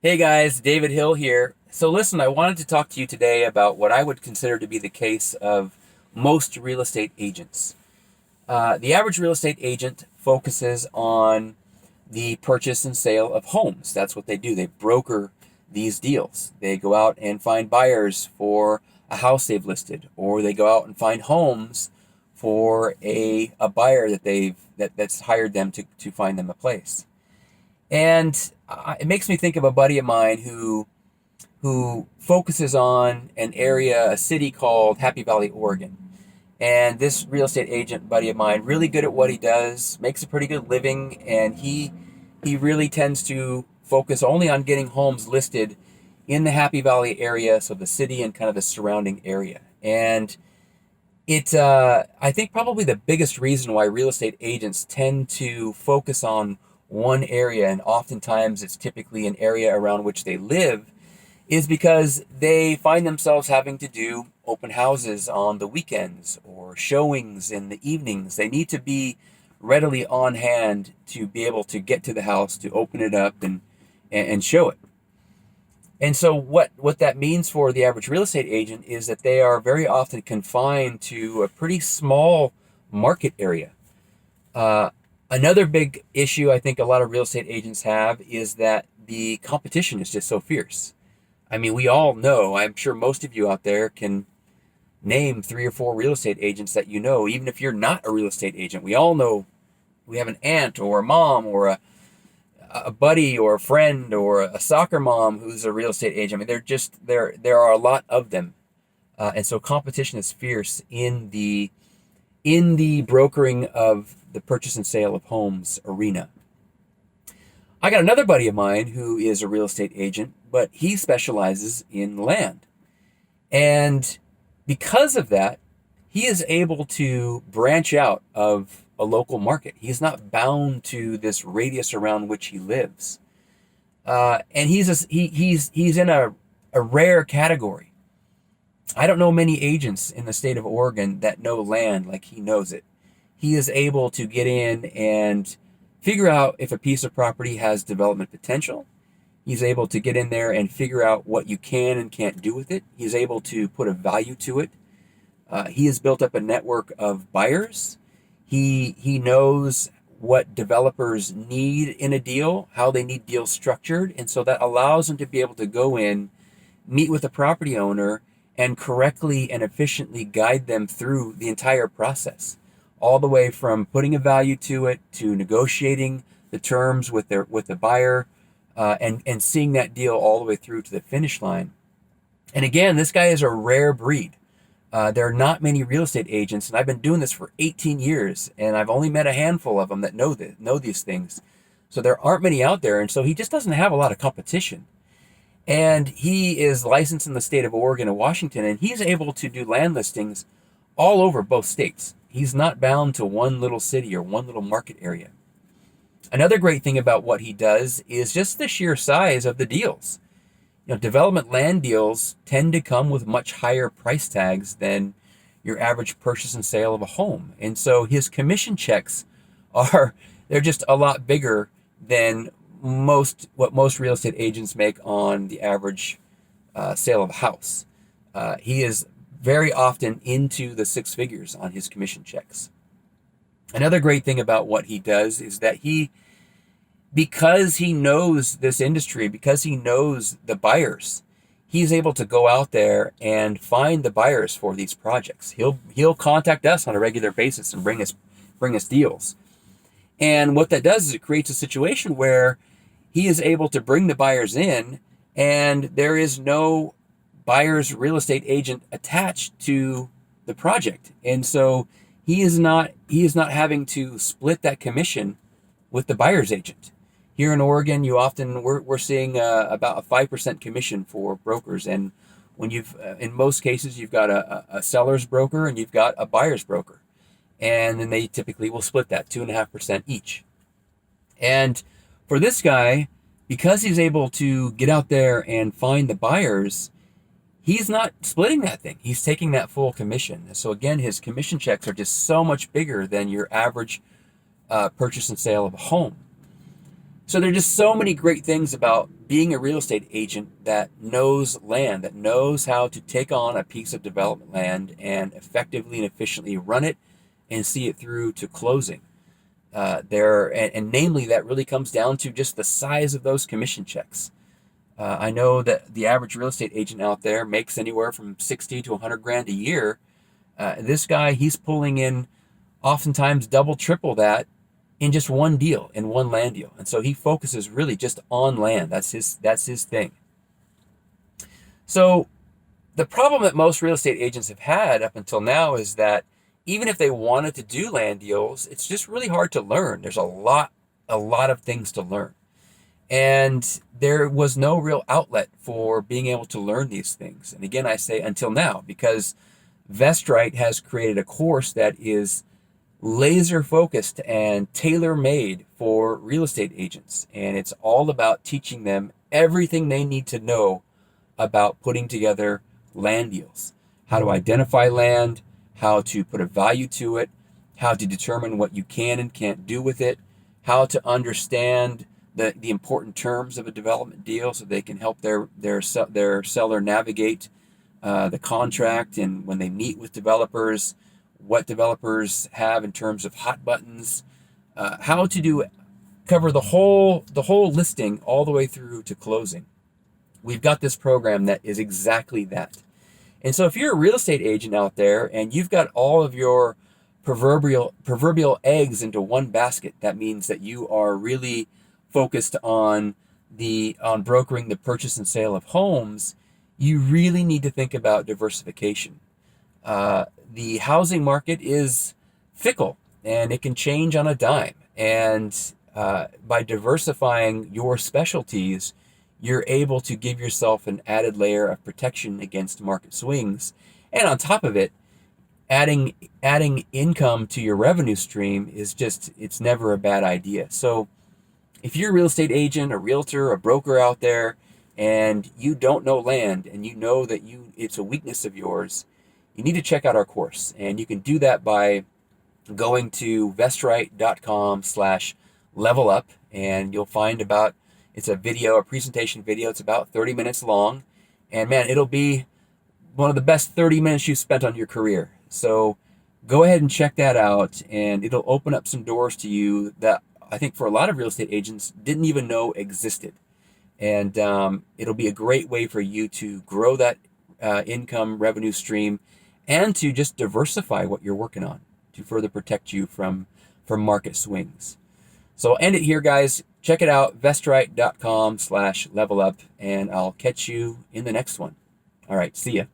Hey guys, David Hill here. So listen, I wanted to talk to you today about what I would consider to be the case of most real estate agents. The average real estate agent focuses on the purchase and sale of homes. That's what they do. They broker these deals. They go out and find buyers for a house they've listed, or they go out and find homes for a buyer that's hired them to find them a place. And it makes me think of a buddy of mine who focuses on an area, a city called Happy Valley, Oregon. And this real estate agent buddy of mine, really good at what he does, makes a pretty good living, and he really tends to focus only on getting homes listed in the Happy Valley area, so the city and kind of the surrounding area. And I think probably the biggest reason why real estate agents tend to focus on one area, and oftentimes it's typically an area around which they live, is because they find themselves having to do open houses on the weekends or showings in the evenings. They need to be readily on hand to be able to get to the house, to open it up and show it. And so what that means for the average real estate agent is that they are very often confined to a pretty small market area. Uh, Another big issue I think a lot of real estate agents have is that the competition is just so fierce. I mean, we all know, I'm sure most of you out there can name three or four real estate agents that you know, even if you're not a real estate agent. We all know we have an aunt or a mom or a buddy or a friend or a soccer mom who's a real estate agent. I mean, there are a lot of them. And so competition is fierce in the brokering of the purchase and sale of homes arena. I got another buddy of mine who is a real estate agent, but he specializes in land. And because of that, he is able to branch out of a local market. He's not bound to this radius around which he lives. And he's in a rare category. I don't know many agents in the state of Oregon that know land like he knows it. He is able to get in and figure out if a piece of property has development potential. He's able to get in there and figure out what you can and can't do with it. He's able to put a value to it. He has built up a network of buyers. He knows what developers need in a deal, how they need deals structured, and so that allows him to be able to go in, meet with the property owner, and correctly and efficiently guide them through the entire process, all the way from putting a value to it to negotiating the terms with the buyer, and seeing that deal all the way through to the finish line. And again, this guy is a rare breed. There are not many real estate agents, and I've been doing this for 18 years, and I've only met a handful of them that know these things. So there aren't many out there, and so he just doesn't have a lot of competition. And he is licensed in the state of Oregon and Washington, and he's able to do land listings all over both states. He's not bound to one little city or one little market area. Another great thing about what he does is just the sheer size of the deals. Development land deals tend to come with much higher price tags than your average purchase and sale of a home. And so his commission checks they're just a lot bigger than what most real estate agents make on the average sale of a house. He is very often into the six figures on his commission checks. Another great thing about what he does is that because he knows this industry, because he knows the buyers, he's able to go out there and find the buyers for these projects. He'll contact us on a regular basis and bring us deals. And what that does is it creates a situation where he is able to bring the buyers in, and there is no buyer's real estate agent attached to the project. And so he is not having to split that commission with the buyer's agent. Here in Oregon, we're seeing about a 5% commission for brokers, and when in most cases you've got a seller's broker and you've got a buyer's broker, and then they typically will split that 2.5% each. And for this guy, because he's able to get out there and find the buyers, he's not splitting that thing. He's taking that full commission. So again, his commission checks are just so much bigger than your average purchase and sale of a home. So there are just so many great things about being a real estate agent that knows land, that knows how to take on a piece of development land and effectively and efficiently run it and see it through to closing. And namely, that really comes down to just the size of those commission checks. I know that the average real estate agent out there makes anywhere from 60 to 100 grand a year. This guy, he's pulling in oftentimes double, triple that in just one deal, in one land deal. And so he focuses really just on land. That's his thing. So the problem that most real estate agents have had up until now is that even if they wanted to do land deals, it's just really hard to learn. There's a lot of things to learn. And there was no real outlet for being able to learn these things. And again, I say until now, because Vestrite has created a course that is laser focused and tailor made for real estate agents. And it's all about teaching them everything they need to know about putting together land deals, how to identify land, how to put a value to it, how to determine what you can and can't do with it, how to understand the important terms of a development deal so they can help their seller navigate the contract, and when they meet with developers, what developers have in terms of hot buttons, how to cover the whole listing all the way through to closing. We've got this program that is exactly that. And so if you're a real estate agent out there and you've got all of your proverbial eggs into one basket, that means that you are really focused on brokering the purchase and sale of homes. You really need to think about diversification. The housing market is fickle and it can change on a dime. And by diversifying your specialties, you're able to give yourself an added layer of protection against market swings. And on top of it, adding income to your revenue stream it's never a bad idea. So if you're a real estate agent, a realtor, a broker out there, and you don't know land and you know that it's a weakness of yours, you need to check out our course. And you can do that by going to vestrite.com/level up, and you'll find it's a presentation video. It's about 30 minutes long. And man, it'll be one of the best 30 minutes you've spent on your career. So go ahead and check that out, and it'll open up some doors to you that I think for a lot of real estate agents didn't even know existed. And it'll be a great way for you to grow that income revenue stream and to just diversify what you're working on to further protect you from market swings. So I'll end it here, guys. Check it out, vestrite.com/level up, and I'll catch you in the next one. All right, see ya.